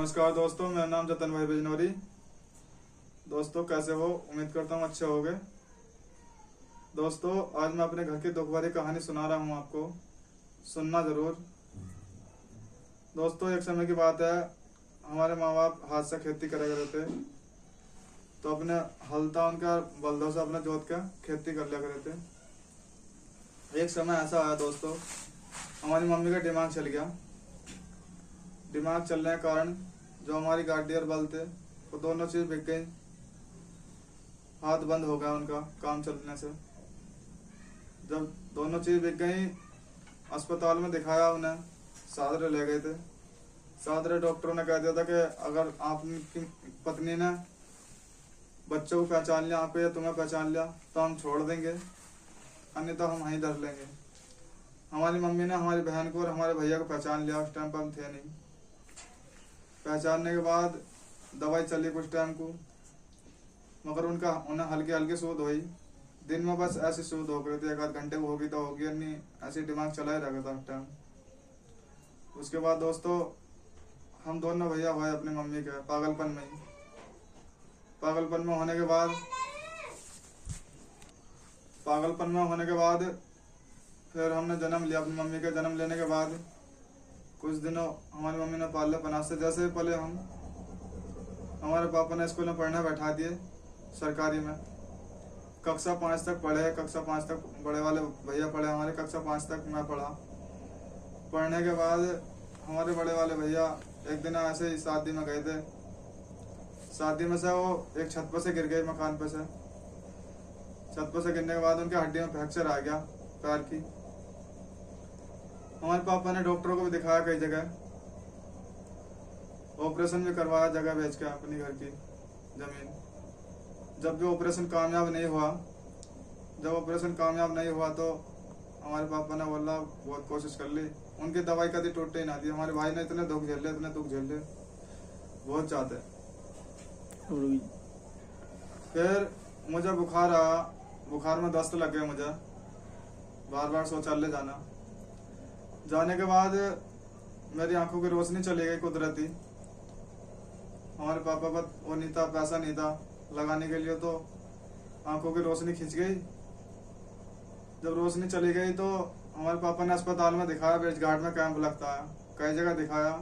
नमस्कार दोस्तों, मेरा नाम जतन भाई बिजनौरी। दोस्तों कैसे हो? उम्मीद करता हूँ अच्छे होगे। दोस्तों आज मैं अपने घर की दुख भरी कहानी सुना रहा हूँ आपको, सुनना जरूर। दोस्तों एक समय की बात है, हमारे माँ बाप हाथ से खेती करा करते थे, तो अपने हल था उनका, बलदों से अपने जोत का खेती कर लिया करते थे। एक समय ऐसा आया दोस्तों, हमारी मम्मी का दिमाग चल गया। दिमाग चलने के कारण जो हमारी गाड़ी और बल थे वो दोनों चीज बिक गई। हाथ बंद हो गया उनका काम चलने से। जब दोनों चीज बिक गई, अस्पताल में दिखाया उन्हें, सादरे ले गए थे। सादरे डॉक्टरों ने कह दिया था कि अगर आपकी पत्नी ने बच्चों को पहचान लिया, आप या तुम्हें पहचान लिया, तो हम छोड़ देंगे, अन्यथा हम वहीं धर लेंगे। हमारी मम्मी ने हमारी बहन को और हमारे भैया को पहचान लिया। उस टाइम पर हम थे नहीं। पहचानने के बाद दवाई चली कुछ टाइम को, मगर उन्हें हल्की हल्की सूद हुई। दिन में बस ऐसी सूद हो गई थी, एक आध घंटे को होगी तो होगी, नहीं ऐसे दिमाग चला ही रहा था उस टाइम। उसके बाद दोस्तों हम दोनों भैया हुए अपनी मम्मी के पागलपन में ही। पागलपन में होने के बाद फिर हमने जन्म लिया। अपनी मम्मी के जन्म लेने के बाद कुछ दिनों हमारी मम्मी ने पाले पनास से, जैसे ही पले हम, हमारे पापा ने स्कूल में पढ़ने बैठा दिए सरकारी में। कक्षा 5 तक पढ़े। कक्षा 5 तक बड़े वाले भैया पढ़े हमारे, कक्षा 5 तक मैं पढ़ा। पढ़ने के बाद हमारे बड़े वाले भैया एक दिन ऐसे ही शादी में गए थे। शादी में से वो एक छत पर से गिर गए, मकान पर से। छत पर से गिरने के बाद उनके हड्डी में फ्रैक्चर आ गया पैर की। हमारे पापा ने डॉक्टरों को भी दिखाया कई जगह, ऑपरेशन भी करवाया जगह बेच के अपनी घर की जमीन। जब भी ऑपरेशन कामयाब नहीं हुआ तो हमारे पापा ने बोला बहुत कोशिश कर ली, उनकी दवाई कभी टूटे ही ना दी। हमारे भाई ने इतने दुख झेले बहुत चाहते। फिर मुझे बुखार आया, बुखार में दस्त लग गए मुझे, बार बार शौचालय जाने के बाद मेरी आंखों की रोशनी चली गई कुदरती। हमारे पापा पर वो नहीं था, पैसा नहीं था लगाने के लिए, तो आंखों की रोशनी खिंच गई। जब रोशनी चली गई तो हमारे पापा ने अस्पताल में दिखाया, ब्रिजघाट में कैंप लगता है, कई जगह दिखाया।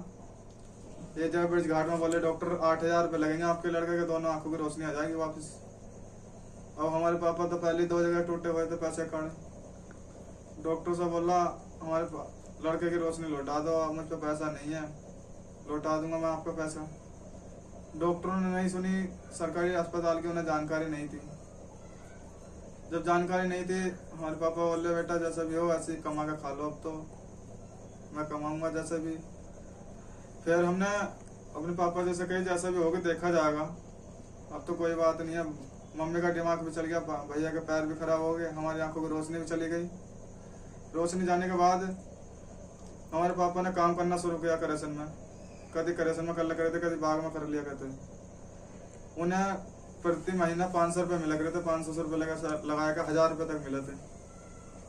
ये जगह ब्रिजघाट में बोले डॉक्टर 8,000 रुपये लगेंगे, आपके लड़के के दोनों आंखों की रोशनी आ जाएगी वापस। अब हमारे पापा तो पहले 2 जगह टूटे हुए थे पैसे कारण। डॉक्टर से बोला हमारे लड़के की रोशनी लौटा दो, मुझ पर पैसा नहीं है, लौटा दूंगा मैं आपका पैसा। डॉक्टरों ने नहीं सुनी, सरकारी अस्पताल की उन्हें जानकारी नहीं थी। जब जानकारी नहीं थी, हमारे पापा बोले बेटा जैसा भी हो ऐसे ही कमा के खा लो, अब तो मैं कमाऊंगा जैसे भी। फिर हमने अपने पापा जैसे कही जैसा भी होगा देखा जाएगा, अब तो कोई बात नहीं है। मम्मी का दिमाग भी चल गया, भैया के पैर भी खराब हो गए, हमारी आंखों की रोशनी भी चली गई। रोशनी जाने के बाद हमारे पापा ने काम करना शुरू किया करेशन में। कभी करेशन में कर लिया करते, कभी बाग में कर लिया करते। उन्हें प्रति महीना 500 रुपये मिला करते, 500 रुपये लगाया कर 1,000 रुपये तक मिले थे।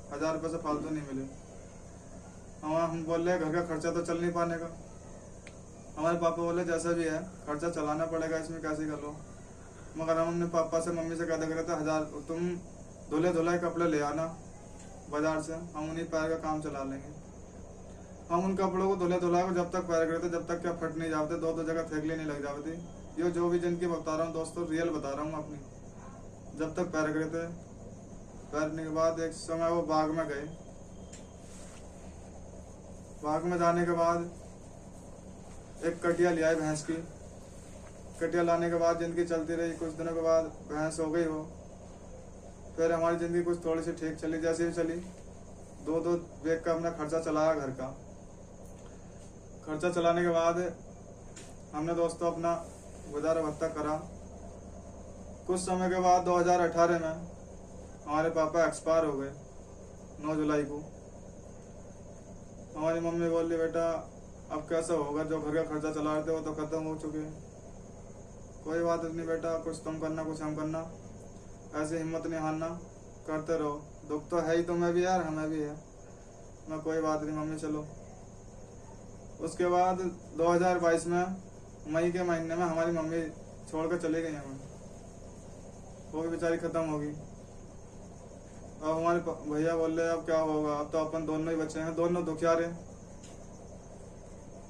1,000 रुपये से फालतू नहीं मिले। हम बोल रहे घर का खर्चा तो चल नहीं पाने का। हमारे पापा बोले जैसा भी है खर्चा चलाना पड़ेगा, इसमें कैसे कर लो। मगर हम अपने पापा से मम्मी से कहते करते 1,000 तुम धुले कपड़े ले आना बाजार से, हम उन्हीं पैर का काम चला लेंगे। हम उन कपड़ों को धुला को जब तक पैर करते, जब तक क्या फट नहीं जाते, 2 जगह फेंकली नहीं लग जाती। ये जो भी जिनकी बता रहा हूँ दोस्तों, रियल बता रहा हूँ अपनी। जब तक पैर करते, पैरने के बाद एक समय वो बाग में गए। बाग में जाने के बाद एक कटिया ले आए भैंस की। कटिया लाने के बाद जिंदगी चलती रही। कुछ दिनों के बाद भैंस हो गई वो। फिर हमारी जिंदगी कुछ थोड़ी सी ठीक चली, जैसे भी चली। 2 बैग का अपना खर्चा चलाया घर का। खर्चा चलाने के बाद हमने दोस्तों अपना गुजारा भत्ता करा। कुछ समय के बाद 2018 में हमारे पापा एक्सपायर हो गए 9 जुलाई को। हमारी मम्मी बोली बेटा अब कैसा होगा, जो घर का खर्चा चला रहे थे वो तो खत्म हो चुके हैं। कोई बात नहीं बेटा, कुछ तुम करना कुछ हम करना, ऐसे हिम्मत नहीं हारना, करते रहो। दुख तो है ही तुम्हें भी यार, हमें भी है। मैं कोई बात नहीं मम्मी चलो। उसके बाद 2022 में मई के महीने में हमारी मम्मी छोड़ कर चली गई हमें, वो भी बेचारी खत्म होगी। अब हमारे भैया बोल रहे अब क्या होगा, अब तो अपन दोनों ही बच्चे हैं, दोनों दुखियारे।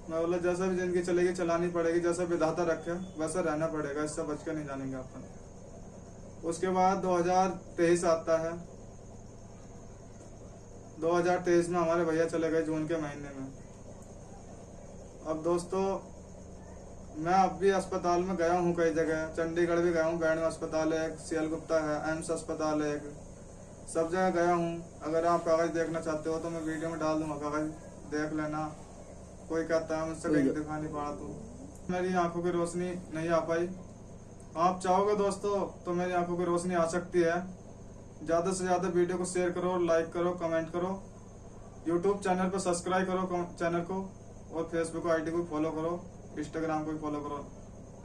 मैं बोला जैसा भी जिंदगी चलेगी चलानी पड़ेगी, जैसा विधाता रखे वैसा रहना पड़ेगा, इससे बच के नहीं जानेंगे अपन। उसके बाद 2023 आता है। 2023 में हमारे भैया चले गए जून के महीने में। अब दोस्तों मैं अब भी अस्पताल में गया हूँ, कई जगह चंडीगढ़ भी गया हूँ, बैंड अस्पताल है एक, CL गुप्ता है, एम्स अस्पताल है एक, सब जगह गया हूँ। अगर आप कागज देखना चाहते हो तो मैं वीडियो में डाल दूंगा, कागज देख लेना। कोई कहता है मुझसे कहीं दिखा नहीं पा तू, मेरी आंखों की रोशनी नहीं आ पाई। आप चाहोगे दोस्तों तो मेरी आंखों की रोशनी आ सकती है। ज़्यादा से ज़्यादा वीडियो को शेयर करो, लाइक करो, कमेंट करो, यूट्यूब चैनल पर सब्सक्राइब करो चैनल को, और फेसबुक ID को फॉलो करो, इंस्टाग्राम को भी फॉलो करो।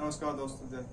नमस्कार दोस्तों, जय।